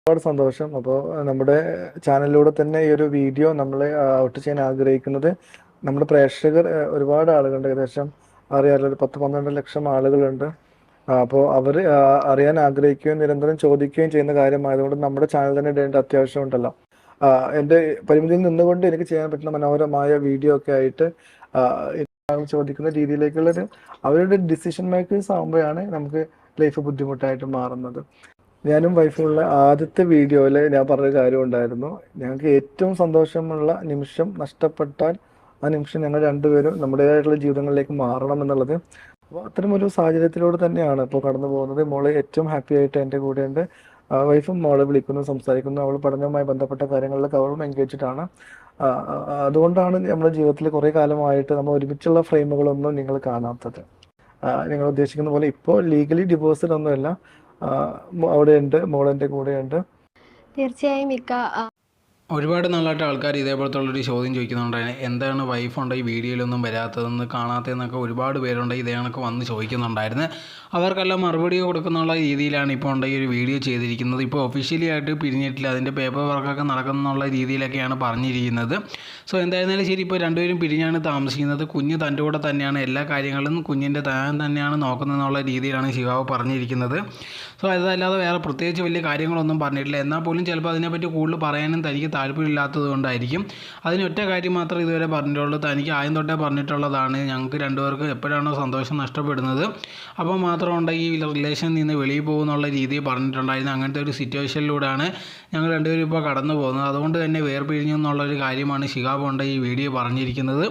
ഒരുപാട് സന്തോഷം. അപ്പോൾ നമ്മുടെ ചാനലിലൂടെ തന്നെ ഈ ഒരു വീഡിയോ നമ്മൾ ഔട്ട് ചെയ്യാൻ ആഗ്രഹിക്കുന്നത് നമ്മുടെ പ്രേക്ഷകർ ഒരുപാട് ആളുകളുണ്ട്. ഏകദേശം അറിയാലോ, ഒരു 10-12 ലക്ഷം ആളുകളുണ്ട്. അപ്പോൾ അവർ അറിയാൻ ആഗ്രഹിക്കുകയും നിരന്തരം ചോദിക്കുകയും ചെയ്യുന്ന കാര്യമായതുകൊണ്ട് നമ്മുടെ ചാനൽ തന്നെ ഇടേണ്ട അത്യാവശ്യമുണ്ടല്ലോ. എൻ്റെ പരിമിതിയിൽ നിന്നുകൊണ്ട് എനിക്ക് ചെയ്യാൻ പറ്റുന്ന മനോഹരമായ വീഡിയോ ഒക്കെ ആയിട്ട് ചോദിക്കുന്ന രീതിയിലേക്കുള്ളൊരു അവരുടെ ഡിസിഷൻ മേക്കേഴ്സ് ആകുമ്പോഴാണ് നമുക്ക് ലൈഫ് ബുദ്ധിമുട്ടായിട്ട് മാറുന്നത്. ഞാനും വൈഫുമുള്ള ആദ്യത്തെ വീഡിയോയിൽ ഞാൻ പറഞ്ഞൊരു കാര്യം ഉണ്ടായിരുന്നു. ഞങ്ങൾക്ക് ഏറ്റവും സന്തോഷമുള്ള നിമിഷം നഷ്ടപ്പെട്ടാൽ ആ നിമിഷം ഞങ്ങൾ രണ്ടുപേരും നമ്മുടേതായിട്ടുള്ള ജീവിതങ്ങളിലേക്ക് മാറണം എന്നുള്ളത്. അപ്പോൾ അത്തരമൊരു സാഹചര്യത്തിലൂടെ തന്നെയാണ് ഇപ്പോൾ കടന്നു പോകുന്നത്. മോള് ഏറ്റവും ഹാപ്പി ആയിട്ട് എൻ്റെ കൂടെയുണ്ട്. വൈഫും മോളെ വിളിക്കുന്നു, സംസാരിക്കുന്നു. അവൾ പഠനവുമായി ബന്ധപ്പെട്ട കാര്യങ്ങളിലൊക്കെ അവളും എൻഗേജ്ഡ് ആണ്. അതുകൊണ്ടാണ് നമ്മുടെ ജീവിതത്തിൽ കുറേ കാലമായിട്ട് നമ്മൾ ഒരുമിച്ചുള്ള ഫ്രെയിമുകളൊന്നും നിങ്ങൾ കാണാത്തത്. നിങ്ങൾ ഉദ്ദേശിക്കുന്ന പോലെ ഇപ്പോൾ ലീഗലി ഡിവോഴ്സ്ഡ് ഒന്നുമല്ല. അവിടെയുണ്ട്, മോളെൻ്റെ കൂടെയുണ്ട്. തീർച്ചയായും ഇക്ക ഒരുപാട് നാളായിട്ട് ആൾക്കാർ ഇതേപോലത്തുള്ളൊരു ചോദ്യം ചോദിക്കുന്നുണ്ടായിരുന്നു, എന്താണ് വൈഫുണ്ട് ഈ വീഡിയോയിലൊന്നും വരാത്തതെന്ന്, കാണാത്തതെന്നൊക്കെ ഒരുപാട് പേരുണ്ട് ഇതേ കണക്ക് വന്ന് ചോദിക്കുന്നുണ്ടായിരുന്നു. അവർക്കെല്ലാം മറുപടി കൊടുക്കുന്നുള്ള രീതിയിലാണ് ഇപ്പോൾ ഈ ഒരു വീഡിയോ ചെയ്തിരിക്കുന്നത്. ഇപ്പോൾ ഒഫീഷ്യലി ആയിട്ട് പിരിഞ്ഞിട്ടില്ല, അതിൻ്റെ പേപ്പർ വർക്കൊക്കെ നടക്കുന്നുള്ള രീതിയിലൊക്കെയാണ് പറഞ്ഞിരിക്കുന്നത്. സോ എന്തായിരുന്നാലും ശരി, ഇപ്പോൾ രണ്ടുപേരും പിരിഞ്ഞാണ് താമസിക്കുന്നത്. കുഞ്ഞ് തൻ്റെ കൂടെ തന്നെയാണ്, എല്ലാ കാര്യങ്ങളും കുഞ്ഞിൻ്റെ താൻ തന്നെയാണ് നോക്കുന്നതെന്നുള്ള രീതിയിലാണ് ശിവാവ് പറഞ്ഞിരിക്കുന്നത്. സോ അതല്ലാതെ വേറെ പ്രത്യേകിച്ച് വലിയ കാര്യങ്ങളൊന്നും പറഞ്ഞിട്ടില്ല. എന്നാൽ പോലും ചിലപ്പോൾ അതിനെപ്പറ്റി കൂടുതൽ പറയാനും തനിക്ക് താല്പര്യമില്ലാത്തത് കൊണ്ടായിരിക്കും. അതിനൊറ്റ കാര്യം മാത്രമേ ഇതുവരെ പറഞ്ഞിട്ടുള്ളൂ. തനിക്ക് ആദ്യം തൊട്ടേ പറഞ്ഞിട്ടുള്ളതാണ്, ഞങ്ങൾക്ക് രണ്ടുപേർക്കും എപ്പോഴാണോ സന്തോഷം നഷ്ടപ്പെടുന്നത് അപ്പോൾ മാത്രം ഈ റിലേഷനിൽ നിന്ന് വെളിയിൽ പോകുന്നുള്ള രീതിയിൽ പറഞ്ഞിട്ടുണ്ടായിരുന്നു. അങ്ങനത്തെ ഒരു സിറ്റുവേഷനിലൂടെയാണ് ഞങ്ങൾ രണ്ടുപേരും ഇപ്പോൾ കടന്നു പോകുന്നത്. അതുകൊണ്ട് തന്നെ വേർപിരിഞ്ഞു എന്നുള്ളൊരു കാര്യമാണ് ശിഹാബ് ഈ വീഡിയോ പറഞ്ഞിരിക്കുന്നത്.